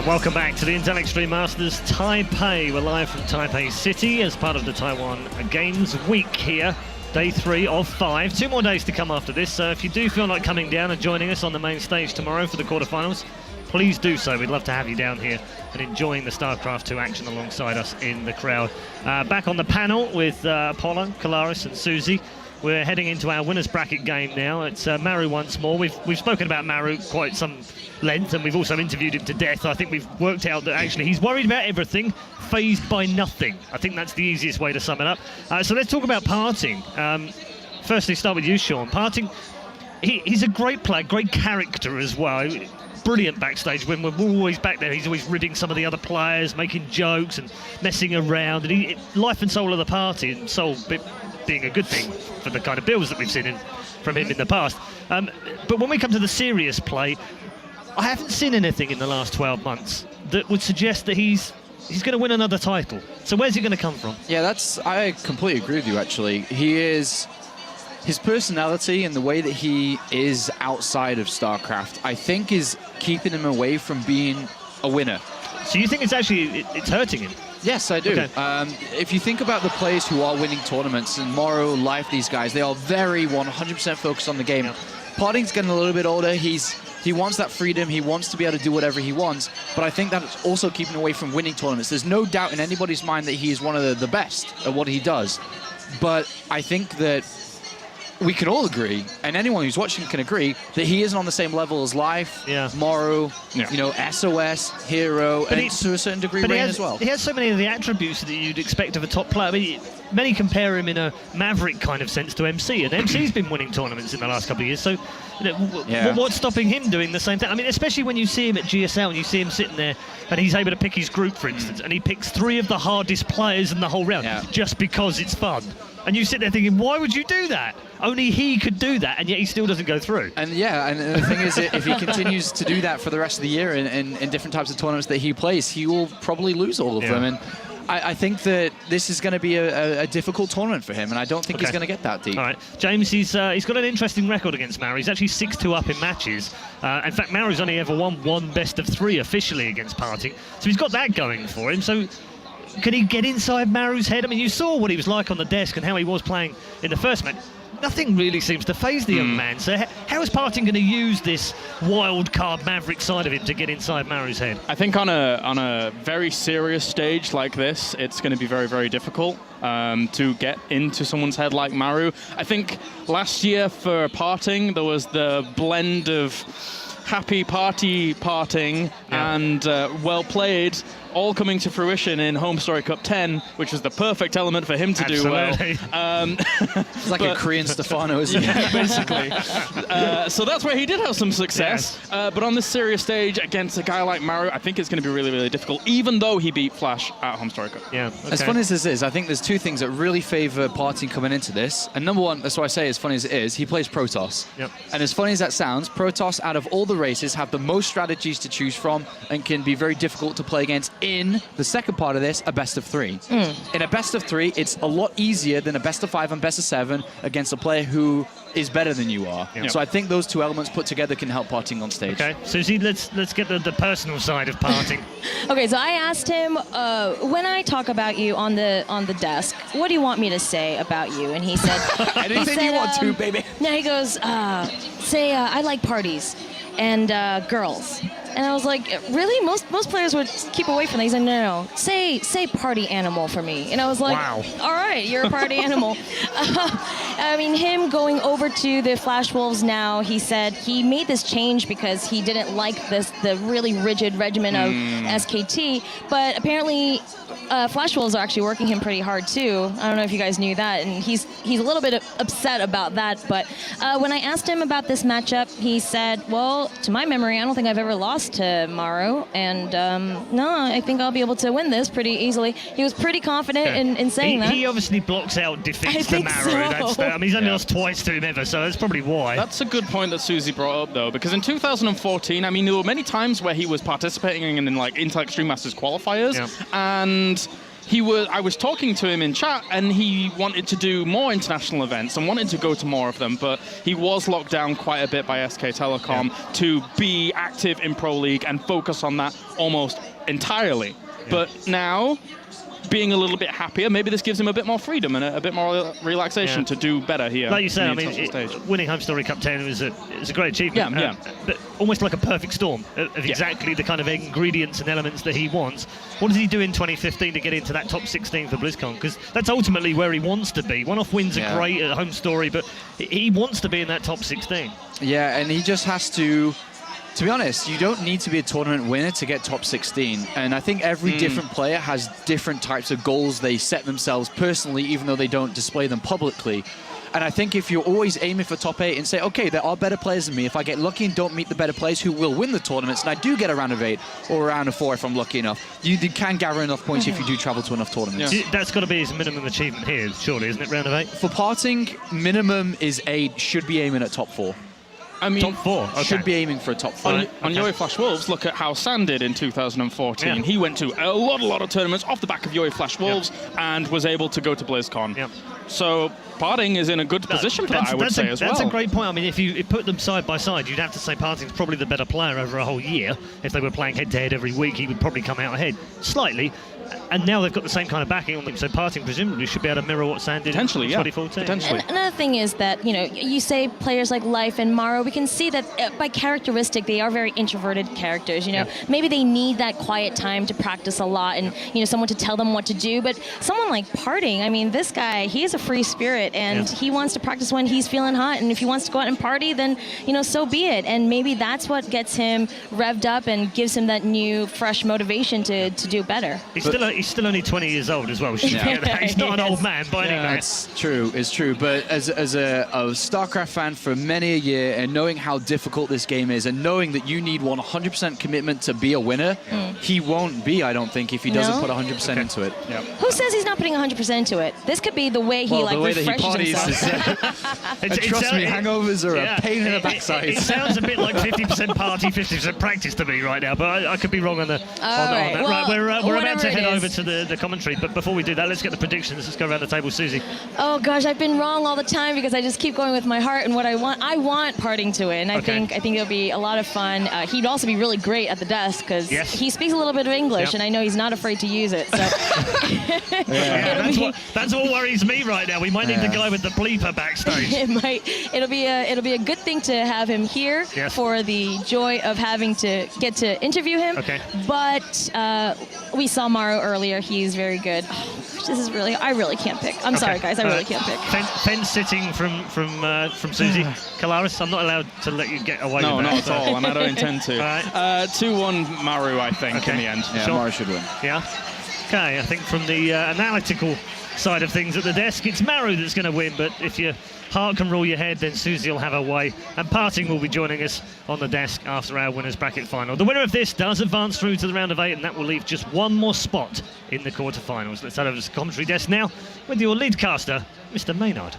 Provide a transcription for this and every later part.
And welcome back to the Intel Extreme Masters Taipei. We're live from Taipei City as part of the Taiwan Games Week here. Day 3 of 5. 2 more days to come after this, so if you do feel like coming down and joining us on the main stage tomorrow for the quarterfinals, please do so. We'd love to have you down here and enjoying the StarCraft 2 action alongside us in the crowd. Back on the panel with Apollo, Kalaris and Susie. We're heading into our winners bracket game now. It's Maru once more. We've spoken about Maru quite some length, and we've also interviewed him to death. I think we've worked out that actually he's worried about everything, fazed by nothing. I think that's the easiest way to sum it up. So let's talk about PartinG. Firstly, start with you, Sean. PartinG, he's a great player, great character as well. Brilliant backstage. When we're always back there, he's always ribbing some of the other players, making jokes and messing around. And he, life and soul of the party, and soul being a good thing for the kind of builds that we've seen from him in the past. But when we come to the serious play, I haven't seen anything in the last 12 months that would suggest that he's going to win another title. So where's he going to come from? Yeah, I completely agree with you, actually. His personality and the way that he is outside of StarCraft, I think, is keeping him away from being a winner. So you think it's hurting him? Yes, I do. Okay. If you think about the players who are winning tournaments, and Maru, Life, these guys, they are very 100% focused on the game. Yeah. PartinG's getting a little bit older. He wants that freedom. He wants to be able to do whatever he wants. But I think that's also keeping away from winning tournaments. There's no doubt in anybody's mind that he is one of the best at what he does. But I think that we can all agree, and anyone who's watching can agree, that he isn't on the same level as Life, Maru, you know, SOS, Hero, and to a certain degree Rain as well. He has so many of the attributes that you'd expect of a top player. I mean, many compare him in a Maverick kind of sense to MC, and MC's been winning tournaments in the last couple of years, so you know, what's stopping him doing the same thing? I mean, especially when you see him at GSL and you see him sitting there and he's able to pick his group, for instance, and he picks 3 of the hardest players in the whole round just because it's fun. And you sit there thinking, why would you do that? Only he could do that, and yet he still doesn't go through. And and the thing is, if he continues to do that for the rest of the year in different types of tournaments that he plays, he will probably lose all of them. And I think that this is going to be a difficult tournament for him, and I don't think he's going to get that deep. All right, James, he's got an interesting record against Maru. He's actually 6-2 up in matches. In fact, Maru's only ever won 1 best-of-3 officially against PartinG, so he's got that going for him. So can he get inside Maru's head? I mean, you saw what he was like on the desk and how he was playing in the first match. Nothing really seems to faze the young man. So how is PartinG going to use this wild card Maverick side of him to get inside Maru's head? I think on a very serious stage like this, it's going to be very, very difficult to get into someone's head like Maru. I think last year for PartinG, there was the blend of happy partying and well played, all coming to fruition in Home Story Cup 10, which was the perfect element for him to do well. It's like a Korean Stefano, isn't it? Basically. So that's where he did have some success. But on this serious stage against a guy like Maru, I think it's going to be really, really difficult, even though he beat Flash at Home Story Cup. Yeah. Okay. As funny as this is, I think there's 2 things that really favor PartinG coming into this. And number 1, that's why I say as funny as it is, he plays Protoss. Yep. And as funny as that sounds, Protoss, out of all the races, have the most strategies to choose from and can be very difficult to play against in the second part of this, a best-of-3. In a best-of-3, it's a lot easier than a best-of-5 and best-of-7 against a player who is better than you are. Yep. So I think those 2 elements put together can help PartinG on stage. Okay, Susie, let's get the personal side of PartinG. Okay, so I asked him, when I talk about you on the desk, what do you want me to say about you? And he said, anything you want to, baby. No, he goes, say I like parties and girls. And I was like, really? Most players would keep away from that. He's like, no. Say party animal for me. And I was like, wow. All right, you're a party animal. I mean, him going over to the Flash Wolves now, he said he made this change because he didn't like the really rigid regimen of SKT. But apparently, Flash Wolves are actually working him pretty hard too. I don't know if you guys knew that, and he's a little bit upset about that. But when I asked him about this matchup, he said, well, to my memory, I don't think I've ever lost to Maru, and no, I think I'll be able to win this pretty easily. He was pretty confident in saying that. He obviously blocks out defeats to Maru. So. I mean, he's only lost twice to him ever, so that's probably why. That's a good point that Susie brought up, though, because in 2014, I mean, there were many times where he was participating in like Intel Extreme Masters qualifiers, and I was talking to him in chat, and he wanted to do more international events and wanted to go to more of them, but he was locked down quite a bit by SK Telecom to be active in Pro League and focus on that almost entirely. But now, being a little bit happier, maybe this gives him a bit more freedom and a bit more relaxation to do better here. Like you say, I mean, winning Home Story Cup 10 is a great achievement. But almost like a perfect storm of exactly the kind of ingredients and elements that he wants. What does he do in 2015 to get into that top 16 for BlizzCon? Because that's ultimately where he wants to be. One-off wins are great at Home Story, but he wants to be in that top 16. Yeah, and he just has to be honest, you don't need to be a tournament winner to get top 16. And I think every different player has different types of goals they set themselves personally, even though they don't display them publicly. And I think if you're always aiming for top 8 and say, okay, there are better players than me, if I get lucky and don't meet the better players who will win the tournaments, and I do get a round of 8 or a round of 4 if I'm lucky enough, you can gather enough points if you do travel to enough tournaments. That's got to be his minimum achievement here, surely, isn't it, round of 8? For PartinG, minimum is 8, should be aiming at top 4. I mean, top 4, okay. Should be aiming for a top 4. On Yoi Flash Wolves, look at how San did in 2014. Yeah. He went to a lot of tournaments off the back of Yoi Flash Wolves and was able to go to BlizzCon. Yeah. So PartinG is in a good position for that, I would say, as well. That's a great point. I mean, if you put them side by side, you'd have to say PartinG's probably the better player over a whole year. If they were playing head-to-head every week, he would probably come out ahead slightly. And now they've got the same kind of backing on them, so PartinG presumably should be able to mirror what San did in 2014. Potentially. And another thing is that, you know, you say players like Life and Maru, we can see that by characteristic, they are very introverted characters, you know. Maybe they need that quiet time to practice a lot and, you know, someone to tell them what to do. But someone like PartinG, I mean, this guy, he is a free spirit, and he wants to practice when he's feeling hot. And if he wants to go out and party, then, you know, so be it. And maybe that's what gets him revved up and gives him that new, fresh motivation to do better. He's still only 20 years old as well. He's not an old man by any means. It's true, it's true. But as a StarCraft fan for many a year, and knowing how difficult this game is, and knowing that you need 100% commitment to be a winner, he won't be, I don't think, if he doesn't put 100% into it. Yep. Who says he's not putting 100% into it? This could be the way he refreshes himself. And trust me, hangovers are a pain in the backside. It sounds a bit like 50% party, 50% practice to me right now, but I could be wrong on that. Well, right, we're about to head over to the commentary, but before we do that, let's get the predictions. Let's go around the table. Susie. Oh gosh, I've been wrong all the time because I just keep going with my heart and what I want. I want PartinG to win. I think it'll be a lot of fun. He'd also be really great at the desk because he speaks a little bit of English, and I know he's not afraid to use it. So that's what worries me right now. We might need the guy with the bleeper backstage. It'll be a good thing to have him here for the joy of having to get to interview him. Okay. But we saw Maru earlier. He's very good. Oh, I really can't pick. I'm sorry, guys. I really can't pick. Fence sitting from Susie. Kalaris, I'm not allowed to let you get away with that. No, not at all, and I don't intend to. 2-1 Maru, I think, in the end. Yeah, sure. Maru should win. Yeah. Okay, I think from the analytical side of things at the desk, it's Maru that's going to win, but if your heart can rule your head, then Susie will have her way, and PartinG will be joining us on the desk after our winners bracket final. The winner of this does advance through to the round of 8, and that will leave just one more spot in the quarterfinals. Let's head over to the commentary desk now with your lead caster, Mr. Maynard.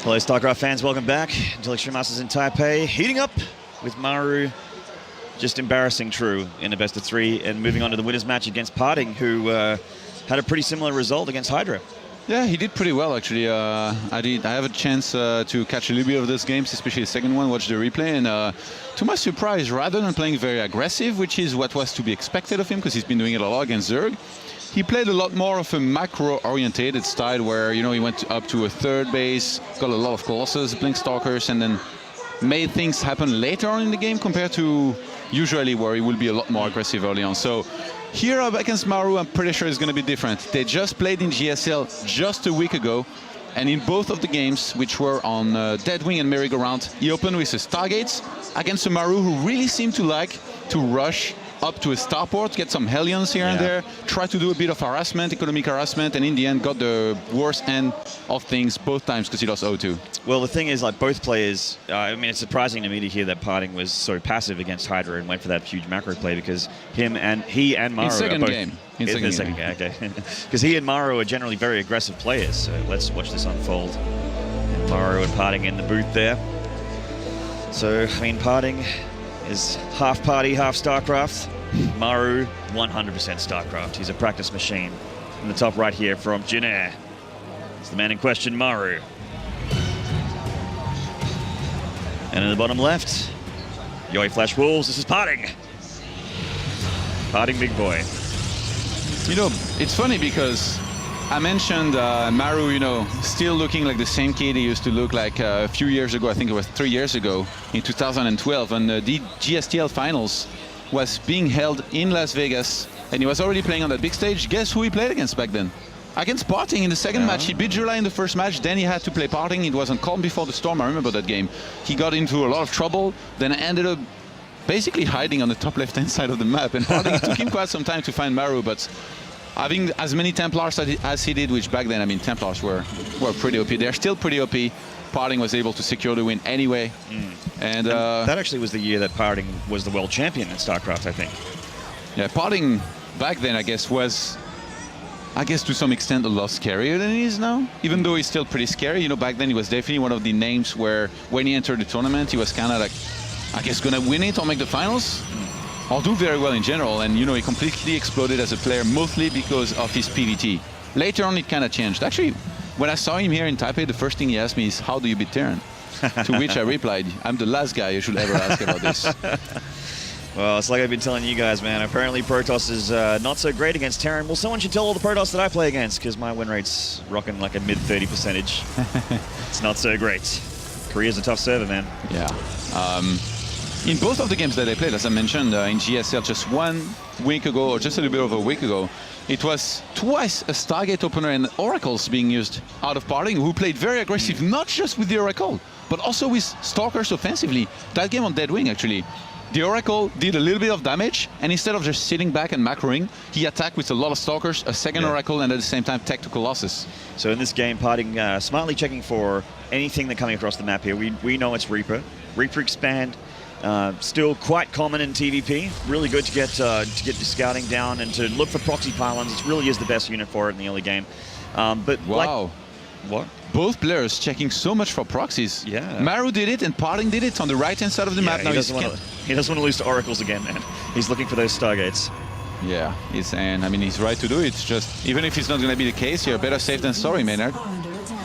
Hello StarCraft fans, welcome back. Until Extreme Masters in Taipei, heating up with Maru just embarrassing True in a best of 3, and moving on to the winners match against PartinG, who had a pretty similar result against Hydra. Yeah, he did pretty well, actually. I have a chance to catch a little bit of those games, especially the second one, watch the replay, and to my surprise, rather than playing very aggressive, which is what was to be expected of him, because he's been doing it a lot against Zerg, he played a lot more of a macro-orientated style, where, you know, he went up to a third base, got a lot of Colossus, Blink Stalkers, and then made things happen later on in the game compared to usually where he will be a lot more aggressive early on. So here up against Maru, I'm pretty sure it's going to be different. They just played in GSL just a week ago, and in both of the games, which were on Deadwing and Merry-Go-Round, he opened with a Stargates against a Maru who really seemed to like to rush up to a starport, get some Hellions here and there, try to do a bit of harassment, economic harassment, and in the end got the worst end of things both times because he lost 0-2. Well, the thing is, like, both players, I mean, it's surprising to me to hear that PartinG was so passive against Hydra and went for that huge macro play, because he and Maru in second are both... game. In second game, okay. Because he and Maru are generally very aggressive players, so let's watch this unfold. And Maru and PartinG in the booth there. So, I mean, PartinG is half party, half StarCraft. Maru, 100% StarCraft. He's a practice machine. In the top right here from Jin Air. It's the man in question, Maru. And in the bottom left, Yoi Flash Wolves, this is PartinG. PartinG big boy. You know, it's funny because I mentioned Maru, you know, still looking like the same kid he used to look like a few years ago. I think it was 3 years ago in 2012 when the GSTL finals was being held in Las Vegas, and he was already playing on that big stage. Guess who he played against back then? Against PartinG in the second match. He beat July in the first match, then he had to play PartinG. It was on Calm Before the Storm, I remember that game. He got into a lot of trouble, then ended up basically hiding on the top left-hand side of the map, and PartinG took him quite some time to find Maru, but having as many Templars as he did, which back then, I mean, Templars were pretty OP. They're still pretty OP. PartinG was able to secure the win anyway. And that actually was the year that PartinG was the world champion in StarCraft, I think. Yeah, PartinG back then, I guess, was, to some extent a lot scarier than he is now. Even though he's still pretty scary, you know, back then he was definitely one of the names where when he entered the tournament, he was kind of like, I guess, gonna win it or make the finals. Or do very well in general, and you know, he completely exploded as a player, mostly because of his PVT. Later on, it kind of changed. Actually, when I saw him here in Taipei, the first thing he asked me is, how do you beat Terran? To which I replied, I'm the last guy you should ever ask about this. Well, it's like I've been telling you guys, man. Apparently Protoss is not so great against Terran. Well, someone should tell all the Protoss that I play against, because my win rate's rocking like a mid-30 percentage. It's not so great. Korea's a tough server, man. Yeah. In both of the games that I played, as I mentioned, in GSL just 1 week ago, or just a little bit over a week ago, it was twice a Stargate opener and Oracles being used out of PartinG, who played very aggressive, not just with the Oracle, but also with Stalkers offensively. That game on Deadwing, actually. The Oracle did a little bit of damage, and instead of just sitting back and macroing, he attacked with a lot of Stalkers, a second Oracle, and at the same time, tactical losses. So in this game, PartinG smartly checking for anything that coming across the map here. We know it's Reaper. Reaper Expand. Still quite common in TvP. Really good to get the scouting down and to look for proxy pylons. It really is the best unit for it in the early game. But wow. What? Both players checking so much for proxies. Yeah. Maru did it and PartinG did it on the right-hand side of the map. Now he doesn't want to lose to Oracles again, man. He's looking for those Stargates. Yeah, and I mean, he's right to do it. It's just, even if it's not going to be the case, you're better safe than sorry, Maynard.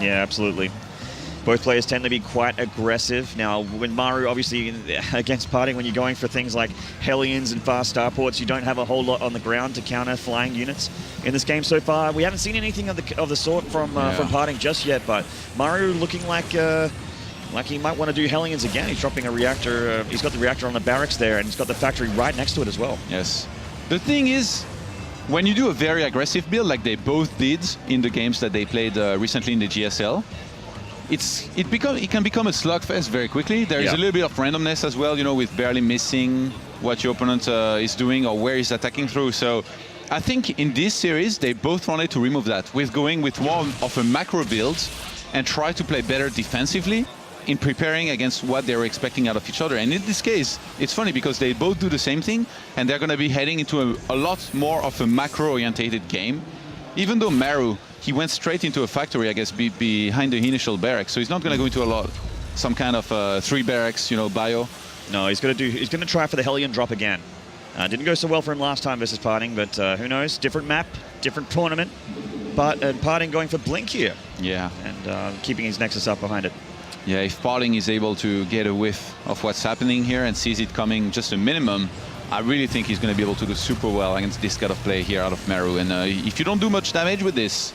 Yeah, absolutely. Both players tend to be quite aggressive. Now, when Maru, obviously, against PartinG, when you're going for things like Hellions and fast starports, you don't have a whole lot on the ground to counter flying units. In this game so far, we haven't seen anything of the sort from PartinG just yet, but Maru looking like he might want to do Hellions again. He's dropping a reactor. He's got the reactor on the barracks there, and he's got the factory right next to it as well. Yes. The thing is, when you do a very aggressive build, like they both did in the games that they played recently in the GSL, it can become a slugfest very quickly. There is a little bit of randomness as well, you know, with barely missing what your opponent is doing or where he's attacking through. So I think in this series, they both wanted to remove that with going with more of a macro build and try to play better defensively in preparing against what they were expecting out of each other. And in this case, it's funny because they both do the same thing, and they're going to be heading into a lot more of a macro-orientated game. Even though Maru, he went straight into a factory, I guess, behind the initial barracks. So he's not going to go into some kind of 3 barracks, you know, bio. No, he's going to try for the Hellion drop again. Didn't go so well for him last time versus PartinG, but who knows? Different map, different tournament. But PartinG going for Blink here. Yeah. And keeping his Nexus up behind it. Yeah, if PartinG is able to get a whiff of what's happening here and sees it coming just a minimum, I really think he's going to be able to do super well against this kind of play here out of Maru. And if you don't do much damage with this,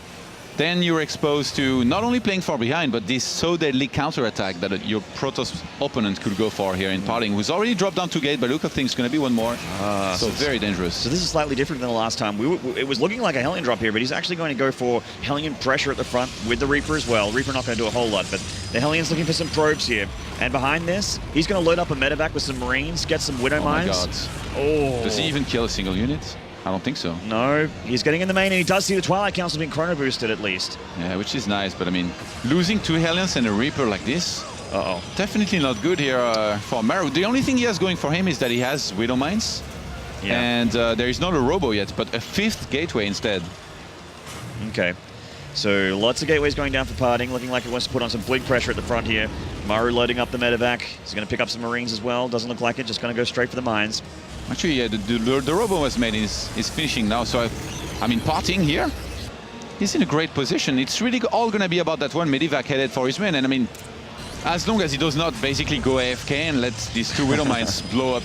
then you're exposed to not only playing far behind, but this so deadly counterattack that your Protoss opponent could go for here in PartinG, who's already dropped down to gate, but look at things, going to be one more. So very dangerous. So this is slightly different than the last time. It was looking like a Hellion drop here, but he's actually going to go for Hellion pressure at the front with the Reaper as well. Reaper not going to do a whole lot, but the Hellion's looking for some probes here. And behind this, he's going to load up a medevac with some Marines, get some Widow Mines. Oh my god. Does he even kill a single unit? I don't think so. No, he's getting in the main, and he does see the Twilight Council being chrono boosted at least. Yeah, which is nice, but I mean, losing 2 Hellions and a Reaper like this, definitely not good here for Maru. The only thing he has going for him is that he has Widow Mines, and there is not a Robo yet, but a 5th gateway instead. Okay, so lots of gateways going down for PartinG, looking like it wants to put on some Blink pressure at the front here. Maru loading up the medevac. He's going to pick up some Marines as well. Doesn't look like it, just going to go straight for the mines. Actually, yeah, the robo was made is finishing now. So, I mean, PartinG here, he's in a great position. It's really all going to be about that one Medivac headed for his man. And I mean, as long as he does not basically go AFK and let these two Widow Mines blow up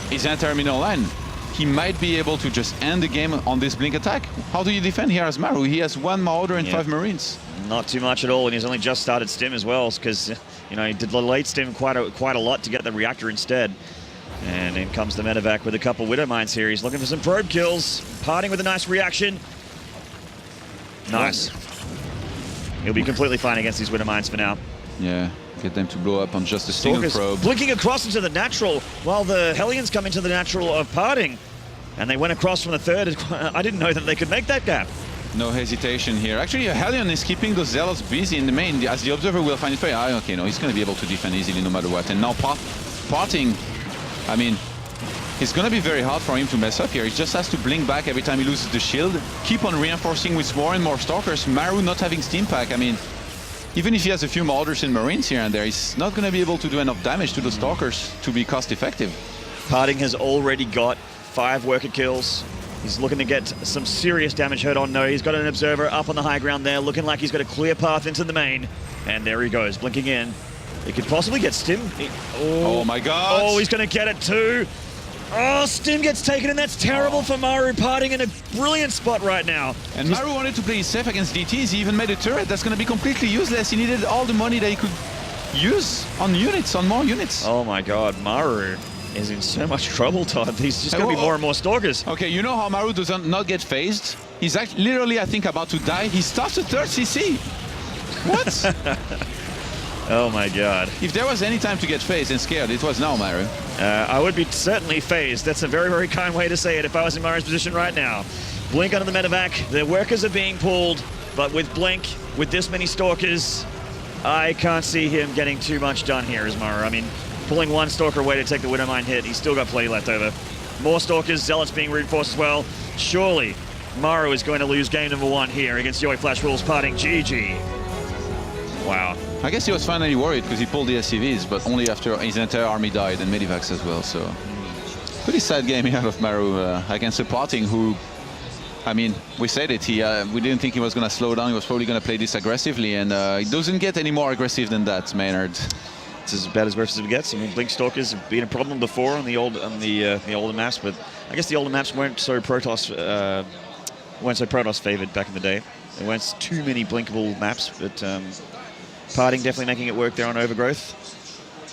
his entire middle line, he might be able to just end the game on this blink attack. How do you defend here as Maru? He has 1 Marauder and 5 Marines. Not too much at all, and he's only just started stim as well, because you know he did the late stim quite a lot to get the reactor instead. And in comes the Medivac with a couple Widow Mines here. He's looking for some probe kills. PartinG with a nice reaction. Nice. He'll be completely fine against these Widow Mines for now. Yeah, get them to blow up on just a single probe. Blinking across into the natural while the Hellions come into the natural of PartinG. And they went across from the third. I didn't know that they could make that gap. No hesitation here. Actually, Hellion is keeping those Zealots busy in the main. As the Observer will find it very high. Okay, no, he's going to be able to defend easily no matter what. And now PartinG, I mean, it's going to be very hard for him to mess up here. He just has to blink back every time he loses the shield. Keep on reinforcing with more and more Stalkers. Maru not having Steam Pack. I mean, even if he has a few Marauders and Marines here and there, he's not going to be able to do enough damage to the Stalkers to be cost effective. PartinG has already got 5 worker kills. He's looking to get some serious damage hurt on. No, he's got an Observer up on the high ground there, looking like he's got a clear path into the main. And there he goes, blinking in. He could possibly get Stim. Oh my god. Oh, he's going to get it too. Oh, Stim gets taken, and that's terrible for Maru. PartinG in a brilliant spot right now. And Maru wanted to play safe against DTs. He even made a turret that's going to be completely useless. He needed all the money that he could use on units, on more units. Oh my god, Maru is in so much trouble, Todd. He's just going to be more and more Stalkers. Okay, you know how Maru does not get phased? He's actually literally, I think, about to die. He starts a 3rd CC. What? Oh my god. If there was any time to get phased and scared, it was now, Maru. I would be certainly phased. That's a very, very kind way to say it if I was in Maru's position right now. Blink under the Medivac. The workers are being pulled, but with Blink, with this many Stalkers, I can't see him getting too much done here as Maru. I mean, pulling 1 Stalker away to take the Widow Mine hit, he's still got plenty left over. More Stalkers, Zealots being reinforced as well. Surely, Maru is going to lose game number 1 here against Yoi Flash Wolves PartinG. GG. Wow. I guess he was finally worried because he pulled the SCVs, but only after his entire army died and Medivacs as well, so... Pretty sad game out of Maru against a PartinG who... I mean, we said it, we didn't think he was going to slow down, he was probably going to play this aggressively, and he doesn't get any more aggressive than that, Maynard. It's as bad as aggressive as it gets. I mean, Blink Stalkers have been a problem before on the older maps, but I guess the older maps weren't so Protoss favored back in the day. There weren't too many blinkable maps, but PartinG definitely making it work there on Overgrowth.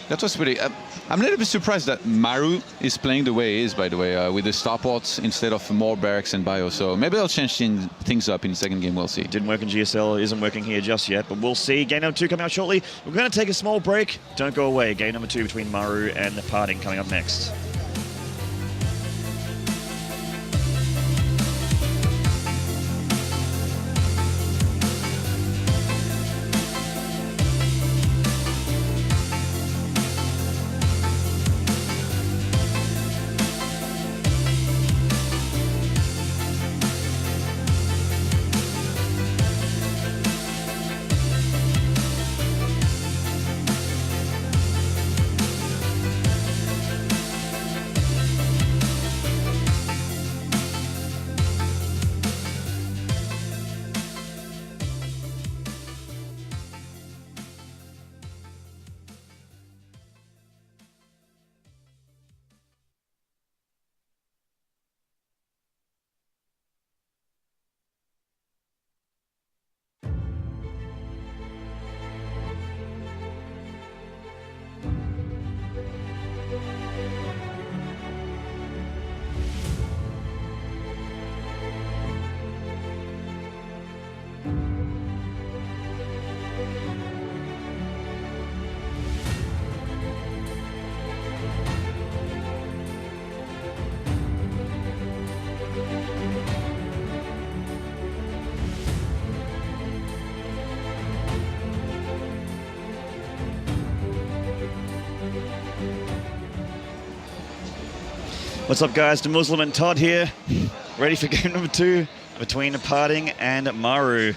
That was pretty... I'm a little bit surprised that Maru is playing the way he is, by the way, with the starports instead of more barracks and bio. So maybe they'll change things up in the second game, we'll see. Didn't work in GSL, isn't working here just yet, but we'll see. Game number 2 coming out shortly. We're going to take a small break. Don't go away. Game number 2 between Maru and PartinG coming up next. What's up, guys? The Muslim and Todd here, ready for game number 2 between PartinG and Maru.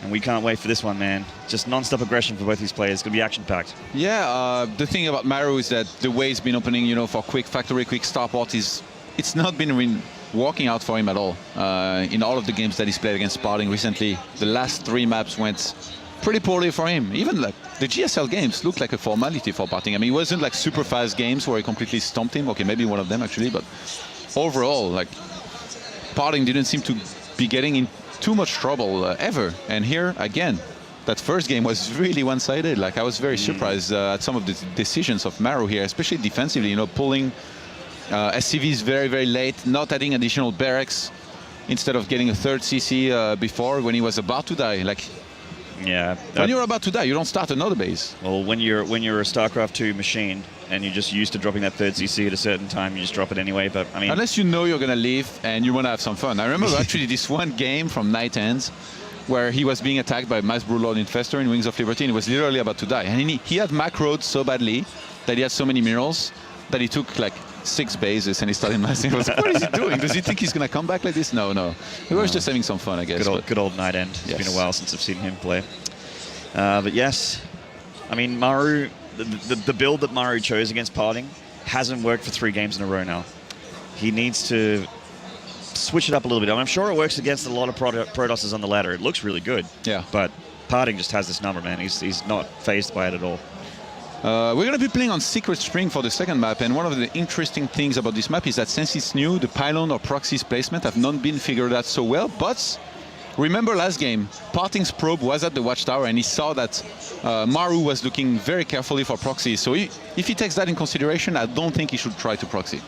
And we can't wait for this one, man. Just non-stop aggression for both these players. It's going to be action-packed. Yeah, the thing about Maru is that the way he's been opening, you know, for quick factory, quick starport is it's not been working out for him at all. In all of the games that he's played against PartinG recently, the last 3 maps went pretty poorly for him. Even like the GSL games looked like a formality for PartinG. I mean, it wasn't like super fast games where he completely stomped him. Okay, maybe one of them actually, but overall, like PartinG didn't seem to be getting in too much trouble ever. And here again, that first game was really one-sided. Like I was very surprised at some of the decisions of Maru here, especially defensively. You know, pulling SCVs very, very late, not adding additional barracks instead of getting a 3rd CC before when he was about to die. Like, yeah, when you're about to die, you don't start another base. Well, when you're a StarCraft 2 machine and you're just used to dropping that 3rd CC at a certain time, you just drop it anyway. But I mean, unless you know you're gonna leave and you want to have some fun. I remember actually this one game from Night Ends where he was being attacked by Mass Broodlord Infestor in Wings of Liberty and he was literally about to die. And he had macroed so badly that he had so many minerals that he took like 6 bases and he started massing. I was like, what is he doing? Does he think he's going to come back like this? No. He was just having some fun, I guess. Good old Night End. It's been a while since I've seen him play. But yes, I mean, Maru, the build that Maru chose against PartinG hasn't worked for 3 games in a row now. He needs to switch it up a little bit. I mean, I'm sure it works against a lot of Protosses on the ladder. It looks really good. Yeah. But PartinG just has this number, man. He's not phased by it at all. We're going to be playing on Secret Spring for the second map, and one of the interesting things about this map is that since it's new, the pylon or proxy's placement have not been figured out so well, but remember last game, PartinG's probe was at the watchtower and he saw that Maru was looking very carefully for proxy, so if he takes that in consideration, I don't think he should try to proxy.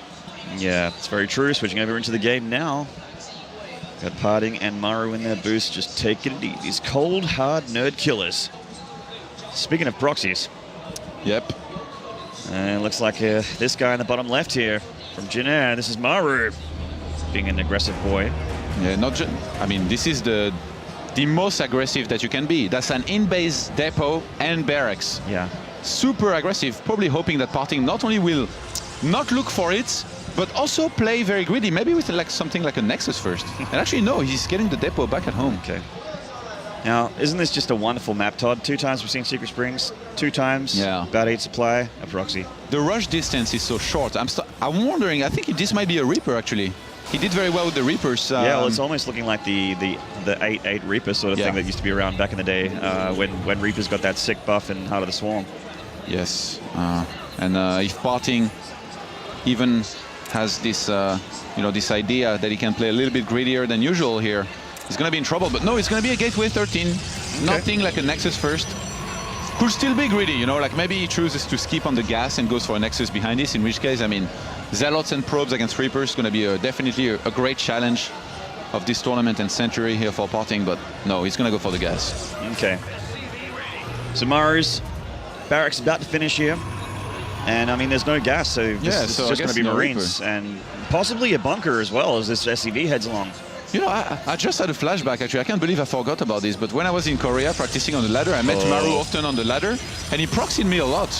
Yeah, it's very true. Switching over into the game now. Got PartinG and Maru in their boost, just taking it easy. These cold, hard nerd killers. Speaking of proxies. Yep. And looks like this guy in the bottom left here from Jinair. This is Maru, being an aggressive boy. Yeah, not just. I mean, this is the most aggressive that you can be. That's an in-base depot and barracks. Yeah. Super aggressive. Probably hoping that PartinG not only will not look for it, but also play very greedy. Maybe with like something like a Nexus first. And actually, no, he's getting the depot back at home. Okay. Now, isn't this just a wonderful map, Todd? 2 times we've seen Secret Springs, 2 times about 8 supply, a proxy. The rush distance is so short. I'm wondering, I think this might be a Reaper, actually. He did very well with the Reapers. Yeah, well, it's almost looking like the 8-8 Reaper sort of thing that used to be around back in the day when Reapers got that sick buff in Heart of the Swarm. Yes, and if PartinG even has this, this idea that he can play a little bit greedier than usual here, he's going to be in trouble. But no, it's going to be a Gateway 13. Okay. Nothing like a Nexus first. Could still be greedy, like maybe he chooses to skip on the gas and goes for a Nexus behind this, in which case, I mean, Zealots and Probes against Reapers is going to be definitely a great challenge of this tournament and Century here for PartinG, but no, he's going to go for the gas. Okay. So Maru's barracks about to finish here. And, I mean, there's no gas, so this is just going to be Marines. And possibly a bunker as well as this SCV heads along. I just had a flashback, actually. I can't believe I forgot about this, but when I was in Korea practicing on the ladder, I met Maru often on the ladder, and he proxied me a lot.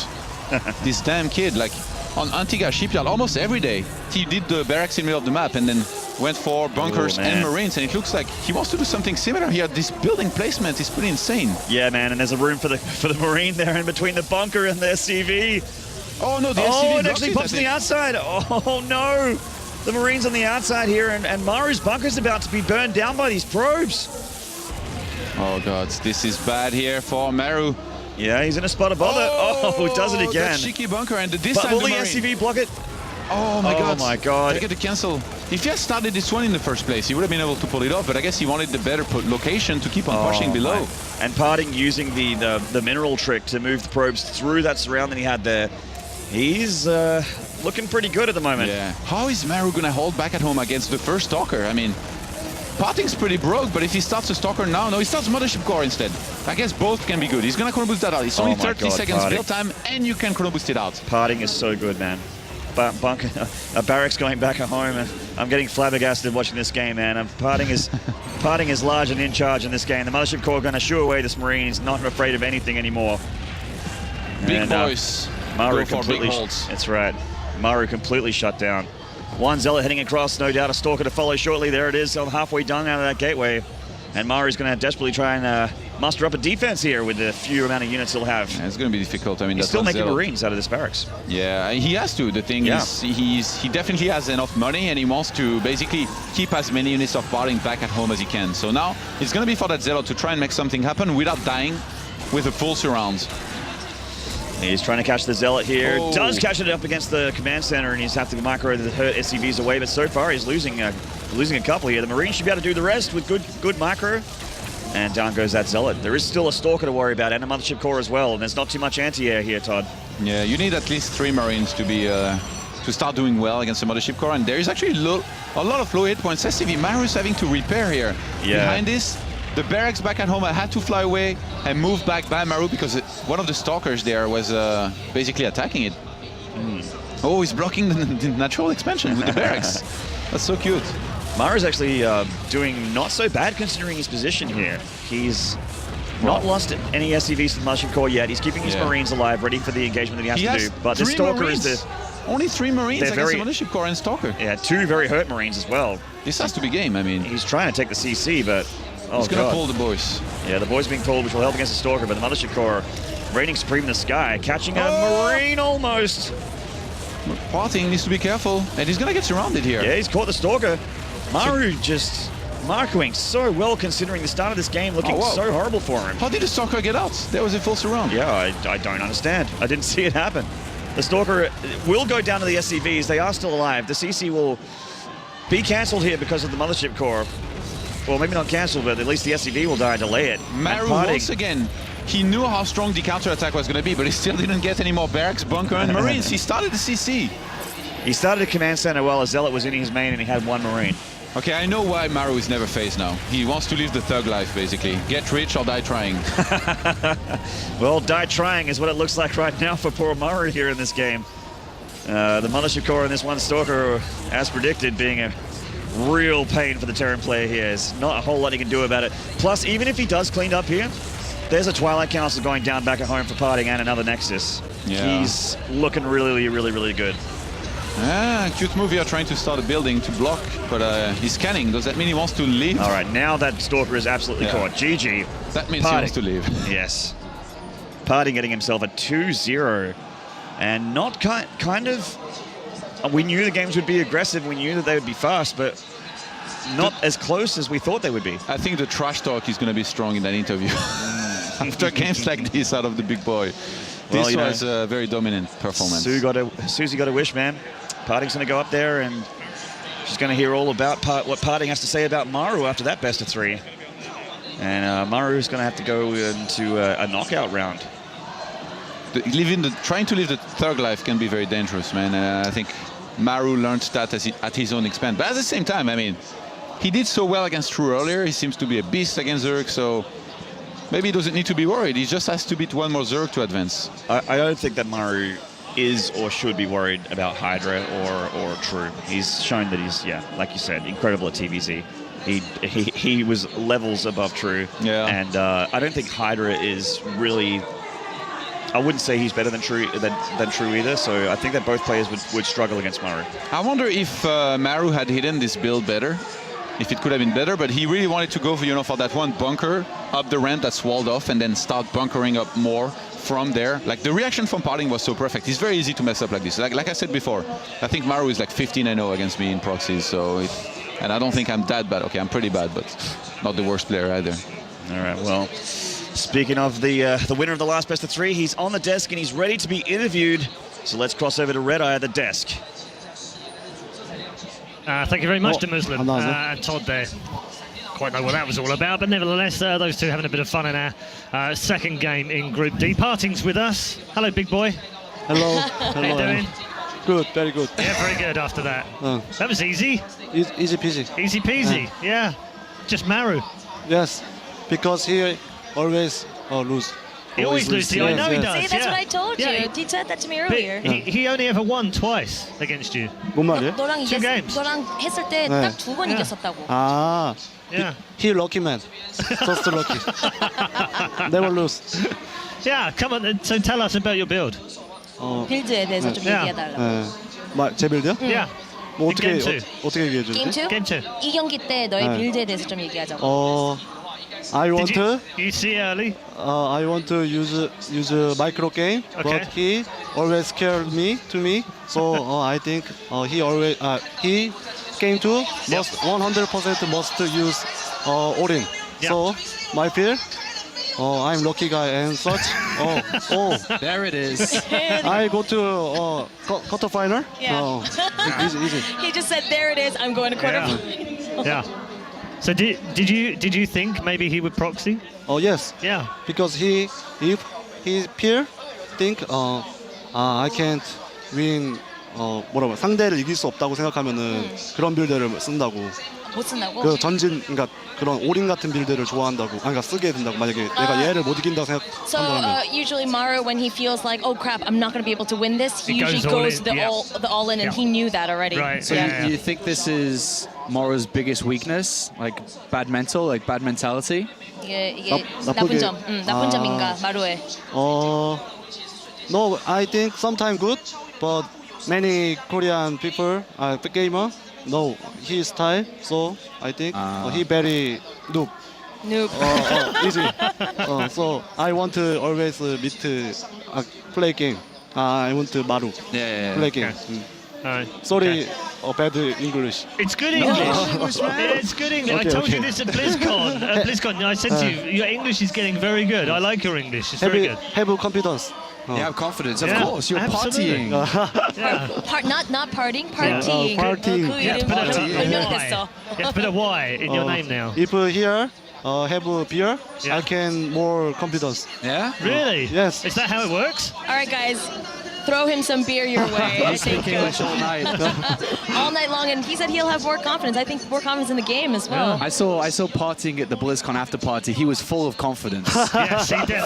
This damn kid, like on Antigua Shipyard, almost every day. He did the barracks in the middle of the map and then went for bunkers and Marines, and it looks like he wants to do something similar here. This building placement is pretty insane. Yeah, man, and there's a room for the Marine there in between the bunker and the SCV. Oh, no, the SCV it actually pops on the outside. Oh, no. The Marines on the outside here, and Maru's bunker's about to be burned down by these probes. Oh, God, this is bad here for Maru. Yeah, he's in a spot above it. Oh, does it again. That cheeky bunker, and this time will the SCV block it? Oh, my God. Oh, my God. They get to cancel. If he had started this one in the first place, he would have been able to pull it off, but I guess he wanted the better location to keep on pushing below. Man. And PartinG using the mineral trick to move the probes through that surround that he had there. He's looking pretty good at the moment. Yeah. How is Maru going to hold back at home against the first Stalker? I mean, PartinG's pretty broke, but if he starts a Stalker now, no, he starts Mothership Core instead. I guess both can be good. He's going to chrono boost that out. It's only 30 seconds build time, and you can chrono boost it out. PartinG is so good, man. A barracks going back at home, and I'm getting flabbergasted watching this game, man. PartinG is large and in charge in this game. The Mothership Core going to shoo away this Marine. He's not afraid of anything anymore. Big boys. Maru completely. That's right. Maru completely shut down. One Zealot heading across, no doubt a Stalker to follow shortly. There it is, halfway done out of that gateway. And Maru's going to desperately try and muster up a defense here with the few amount of units he'll have. Yeah, it's going to be difficult. I mean, He's that's still what making Zero- Marines out of this barracks. Yeah, he has to. The thing is, he definitely has enough money, and he wants to basically keep as many units of PartinG back at home as he can. So now it's going to be for that Zealot to try and make something happen without dying with a full surround. He's trying to catch the Zealot here. Oh. Does catch it up against the command center, and he's have to micro the hurt SCVs away. But so far, he's losing a couple here. The Marines should be able to do the rest with good micro. And down goes that Zealot. There is still a Stalker to worry about, and a Mothership Core as well. And there's not too much anti-air here, Todd. Yeah, you need at least 3 Marines to be to start doing well against the Mothership Core. And there is actually a lot of low hit points. SCV Maru is having to repair here. Yeah. Behind this, the barracks back at home had to fly away and move back by Maru because one of the Stalkers there was basically attacking it. Oh, he's blocking the natural expansion with the barracks. That's so cute. Maru's actually doing not so bad considering his position here. He's not lost any SCVs to the Mothership Core yet. He's keeping his Marines alive, ready for the engagement that he has to do. But the Stalker Marines. is the... Only 3 Marines against the Mothership Core and Stalker. Yeah, 2 very hurt Marines as well. This has to be game, I mean. He's trying to take the CC, but... Oh, he's going to God. pull the boys. Yeah, the boys being pulled, which will help against the Stalker, but the Mothership Core reigning supreme in the sky, catching a Marine almost. PartinG needs to be careful, and he's going to get surrounded here. Yeah, he's caught the Stalker. Maru just marking so well considering the start of this game looking so horrible for him. How did the Stalker get out? There was a full surround. Yeah, I don't understand. I didn't see it happen. The Stalker will go down to the SCVs. They are still alive. The CC will be cancelled here because of the Mothership Core. Well, maybe not cancelled, but at least the SCV will die and delay it. Maru, once again, he knew how strong the counter-attack was going to be, but he still didn't get any more barracks, bunker, and Marines. He started the CC. He started a command center while a Zealot was in his main and he had 1 Marine. Okay, I know why Maru is never phased now. He wants to live the thug life, basically. Get rich or die trying. Well, die trying is what it looks like right now for poor Maru here in this game. The Mothership Core and this one Stalker, as predicted, being a real pain for the Terran player here. There's not a whole lot he can do about it. Plus, even if he does clean up here, there's a Twilight Council going down back at home for PartinG and another Nexus. Yeah. He's looking really, really, really good. Cute move here, trying to start a building to block, but he's scanning. Does that mean he wants to leave? All right, now that Stalker is absolutely caught. GG. That means he wants to leave. Yes. PartinG getting himself a 2-0. And not kind of... We knew the games would be aggressive. We knew that they would be fast, but not as close as we thought they would be. I think the trash talk is going to be strong in that interview. After games like this out of the big boy. Well, this was a very dominant performance. Susie got a wish, man. PartinG's going to go up there and she's going to hear all about what PartinG has to say about Maru after that best of 3. And Maru's going to have to go into a knockout round. Trying to live the thug life can be very dangerous, man. I think Maru learned that at his own expense. But at the same time, I mean, he did so well against True earlier. He seems to be a beast against Zerg, so maybe he doesn't need to be worried. He just has to beat 1 more Zerg to advance. I don't think that Maru is or should be worried about Hydra or True. He's shown that he's, like you said, incredible at TvZ. He was levels above True. Yeah. And I don't think Hydra is really... I wouldn't say he's better than True either, so I think that both players would struggle against Maru. I wonder if Maru had hidden this build better, if it could have been better, but he really wanted to go for, for that one bunker up the ramp that's walled off and then start bunkering up more from there. Like, the reaction from PartinG was so perfect. It's very easy to mess up like this. Like I said before, I think Maru is like 15-0 against me in proxies, so and I don't think I'm that bad. Okay, I'm pretty bad, but not the worst player either. All right, well, speaking of the winner of the last best of 3, he's on the desk and he's ready to be interviewed. So let's cross over to Red Eye at the desk. Thank you very much to Muslim and Todd there. Quite know what that was all about, but nevertheless, those two having a bit of fun in our second game in Group D. PartinG's with us. Hello, big boy. Hello. How you doing? Good, very good. Yeah, very good after that. That was easy. Easy peasy. Easy peasy, yeah. Just Maru. Yes, because he always lose. He always loses. I know he does. See, that's yeah. what I told you. He said that to me earlier. He only ever won twice against you. 뭔 말이야? 너랑 Two games. 너랑 했을 때 딱 2번 이겼었다고. 아, Yeah. he lucky man. Just lucky. Never lose. Yeah, come on. So tell us about your build. 빌드에 대해서 좀 얘기해달라고. 제 빌드요? Yeah. 뭐 Game 어떻게 two. 어떻게 얘기해 줄지? 게임 2? Game 2. 이 경기 때 너의 네. 빌드에 대해서 좀 얘기하자고. I want to. You see early? I want to use a micro game, Okay. but he always scared me to me. So I think he came to must 100% must use all-in. Yeah. So my fear, I'm lucky guy and such. There it is. I go to quarter final. Yeah. Easy. He just said, "There it is. I'm going to quarterfinals." Yeah. So did you think maybe he would proxy? Oh yes, Yeah. because if his peer think I can't win 뭐라고 상대를 이길 수 없다고 생각하면은 그런 빌드를 쓴다고. 못 쓴다고? 그 전진 그러니까 그런 올인 같은 빌드를 좋아한다고. 그러니까 쓰게 된다고. 만약에 내가 얘를 못 이긴다고 So 생각한다면. usually Maru, when he feels like, oh crap, I'm not going to be able to win this, he He usually goes goes all in, the all in, and Yeah. he knew that already. Right. So Yeah. you think this is Maru's biggest weakness, like bad mental, like bad mentality? 이게 나쁘게- 나쁜 점, 나쁜 점인가 마루의? No, I think sometimes good, but many Korean people gamer know his style, so I think he very noob. Noob. Easy. So I want to always meet play game. I want to Maru Yeah. play game. All right. Sorry, bad English. It's good English. It's good English. I Okay, told you okay. this at BlizzCon. I said to you, your English is getting very good. I like your English. It's very good. Have confidence. You have confidence, of Yeah, course. You're absolutely. partying. Yeah. Not partying, partying. partying. 그 You have to 이름 put a 모르겠어. You have to put a Y in your name now. If here have a beer, Yeah. I can more confidence. Yeah? Really? Yes. Is that how it works? All right, guys. Throw him some beer your way. I think Speak English all night. all night long, and he said he'll have more confidence. I think more confidence in the game as well. I saw partying at the BlizzCon after party. He was full of confidence. Yes, he did.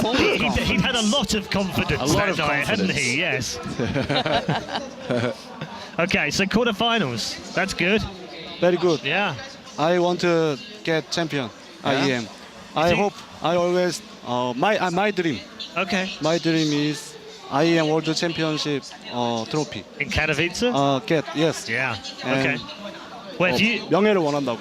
He'd had a lot of confidence A lot that of night, hadn't confidence. he? Yes. Okay, so quarterfinals. That's good. Very good. Yeah. I want to get champion. IEM. I think- hope I always my dream. Okay. My dream is IEM World Championship trophy. In Katowice? Get yes. Yeah. Okay. And Well, if you. 명예를 원한다고.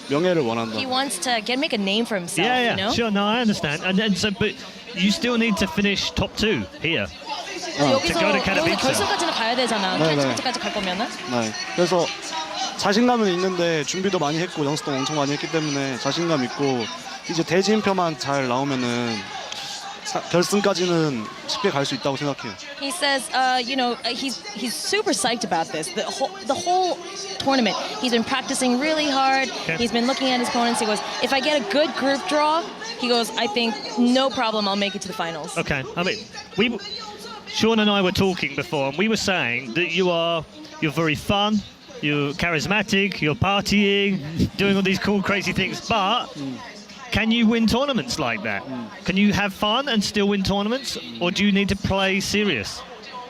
명예를 원한다. He wants to make a name for himself. Yeah, You know? sure. No, I understand. And so, but you still need to finish top 2 here. 여기서 go to Katowice. 결승까지는 가야 되잖아. 네, 네. 결승까지 갈 거면은. 네. 그래서 자신감은 있는데 준비도 많이 했고 연습도 엄청 많이 했기 때문에 자신감 있고 이제 대진표만 잘 나오면은 결승까지는 쉽게 갈 수 있다고 생각해요. He says, he's super psyched about this. The whole tournament, he's been practicing really hard. Okay. He's been looking at his opponents. He goes, if I get a good group draw, he goes, I think no problem, I'll make it to the finals. Okay. I mean, Sean and I were talking before, and we were saying that you're very fun, you're charismatic, you're partying, doing all these cool, crazy things, but. Can you win tournaments like that? Can you have fun and still win tournaments, or do you need to play serious?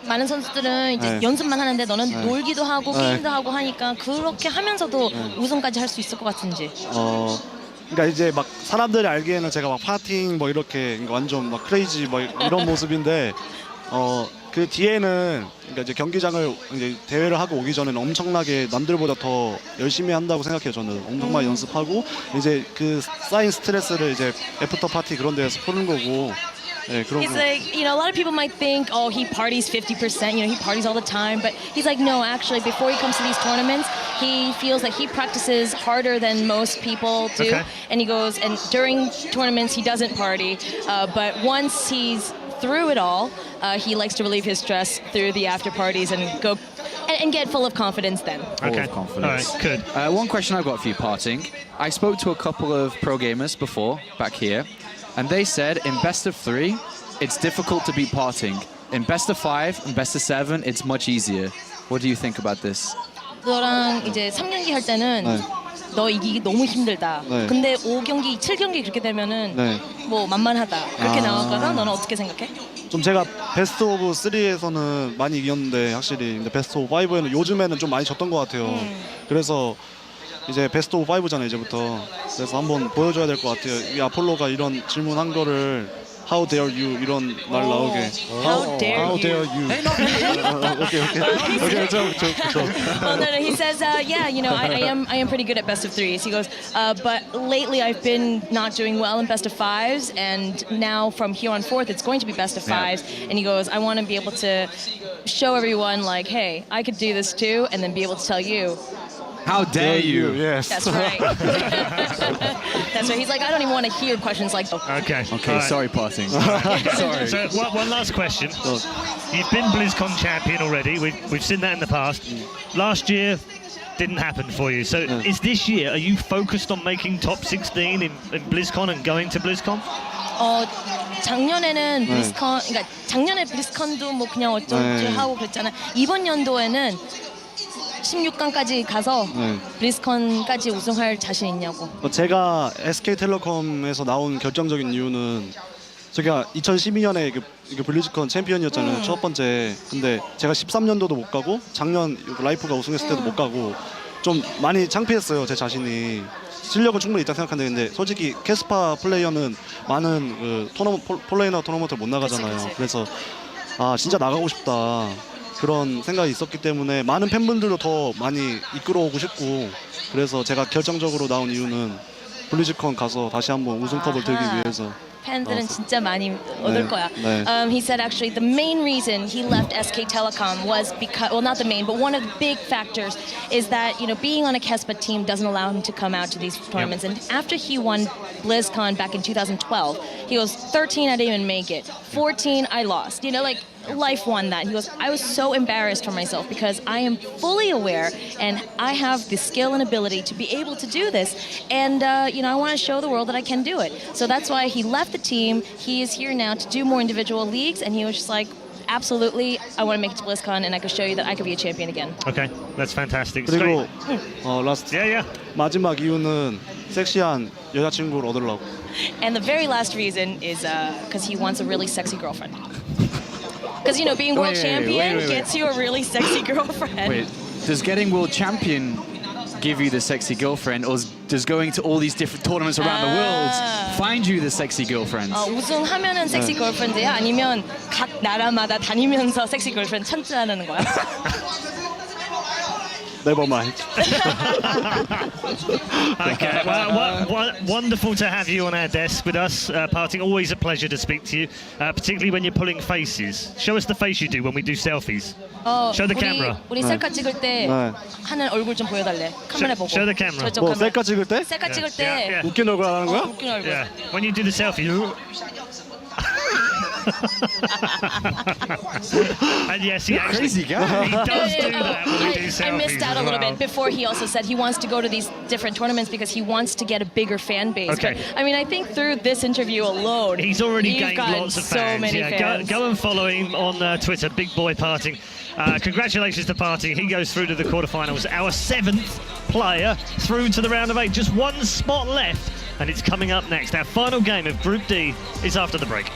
많은 선수들은 이제 네. 연습만 하는데 너는 네. 놀기도 하고 네. 게임도 하고 하니까 그렇게 하면서도 우승까지 할 수 있을 것 같은지. 그러니까 이제 막 사람들이 알기에는 제가 막 파팅 뭐 이렇게 완전 막 크레이지 뭐 이런 모습인데 그 뒤에는 그러니까 이제 경기장을 이제 대회를 하고 오기 전에는 엄청나게 남들보다 더 열심히 한다고 생각해요. 저는 엄청 많이 연습하고 이제 그 쌓인 스트레스를 이제 애프터 파티 그런 데서 푸는 거고. 네, 그런 He's 거. like, a lot of people might think, oh, he parties 50%, he parties all the time. But he's like, no, actually, before he comes to these tournaments, he feels that he practices harder than most people do. Okay. And he goes, and during tournaments, he doesn't party. But once he's through it all, he likes to relieve his stress through the after parties and go and get full of confidence then. Full Okay. of confidence. All right. Good. One question I've got for you, Parting. I spoke to a couple of pro gamers before, back here, and they said in best of 3, it's difficult to beat Parting. In best of 5 and best of 7, it's much easier. What do you think about this? 너랑 이제 3경기 할 때는 네. 너 이기기 너무 힘들다. 네. 근데 5경기, 7경기 그렇게 되면은 네. 뭐 만만하다. 그렇게 아. 나왔거든. 너는 어떻게 생각해? 좀 제가 베스트 오브 3에서는 많이 이겼는데 확실히 근데 베스트 오브 5에는 요즘에는 좀 많이 졌던 것 같아요. 그래서 이제 베스트 오브 5잖아요 이제부터. 그래서 한번 보여줘야 될 것 같아요. 이 아폴로가 이런 질문한 거를 How dare you 이런 말 나오게. How dare How you. dare you. 오케이. 그쵸. Well, no, he says, yeah, you know, I am pretty good at best of threes. He goes, but lately I've been not doing well in best of fives, and now from here on forth, it's going to be best of fives. And he goes, I want to be able to show everyone, like, hey, I could do this too, and then be able to tell you. How dare you? Yes. That's right. That's right. He's like, I don't even want to hear questions like, Okay. Okay, All right. sorry, PartinG. Sorry. So one last question. You've been BlizzCon champion already. We've seen that in the past. Last year didn't happen for you. So is this year, are you focused on making top 16 in BlizzCon and going to BlizzCon? 작년에는 블리스컨, 그러니까 작년에 블리스컨도 뭐 그냥 어쩌지 하고 그랬잖아. 이번 연도에는 16강까지 가서 블리스컨까지 우승할 자신 있냐고. 제가 SK텔레콤에서 나온 결정적인 이유는 제가 2012년에 블리즈컨 챔피언이었잖아요. 첫 번째. 근데 제가 13년도도 못 가고 작년 라이프가 우승했을 때도 못 가고 좀 많이 창피했어요. 제 자신이. 실력은 충분히 있다고 생각하는데 근데 솔직히 캐스파 플레이어는 많은 그 폴레이너 토너먼트를 못 나가잖아요. 그래서 아 진짜 나가고 싶다. 그런 생각이 있었기 때문에 많은 팬분들도 더 많이 이끌어오고 싶고 그래서 제가 결정적으로 나온 이유는 블리즈컨 가서 다시 한번 우승컵을 들기 위해서. 팬들은 진짜 많이 얻을 거야. He said actually the main reason he left SK Telecom was because, well, not the main, but one of the big factors is that, you know, being on a KESPA team doesn't allow him to come out to these tournaments. And after he won BlizzCon back in 2012, he goes, 13, I didn't even make it. 14, I lost. You know, like, life won that. He goes, I was so embarrassed for myself because I am fully aware and I have the skill and ability to be able to do this. And, you know, I want to show the world that I can do it. So that's why he left the team. He is here now to do more individual leagues. And he was just like, absolutely, I want to make it to BlizzCon and I can show you that I could be a champion again. Okay, that's fantastic. 그리고 라스트 Yeah. 마지막 이유는 섹시한 여자친구를 얻으려고. And the very last reason is because he wants a really sexy girlfriend. Because, you know, being world champion gets you a really sexy girlfriend. Wait, does getting world champion give you the sexy girlfriend, or does going to all these different tournaments around the world find you the sexy girlfriends? 우승하면은 섹시 걸프렌드야? 아니면 각 나라마다 다니면서 섹시 걸프렌드 찾자는 거야? Never mind. Okay, well, wonderful to have you on our desk with us, PartinG. Always a pleasure to speak to you, particularly when you're pulling faces. Show us the face you do when we do selfies. Show the camera. 우리 셀카 찍을 때 하는 얼굴 좀 보여달래. 카메라 보고. Show the camera. 저쪽 뭐 카메라. 셀카 찍을 때? 셀카 찍을 때 Yeah. 웃긴 얼굴 하는 거야? 웃긴 얼굴. Yeah, when you do the selfie. And yes, he actually Crazy guy. he does do that when we do selfies. I missed out a as little well. bit. Before he also said he wants to go to these different tournaments because he wants to get a bigger fan base. Okay. But I mean, I think through this interview alone, He's already gained gotten lots of so fans. many fans. Go and follow him on Twitter, Big Boy PartinG. Congratulations to PartinG. He goes through to the quarterfinals. Our 7th player through to the round of 8. Just one spot left, and it's coming up next. Our final game of Group D is after the break.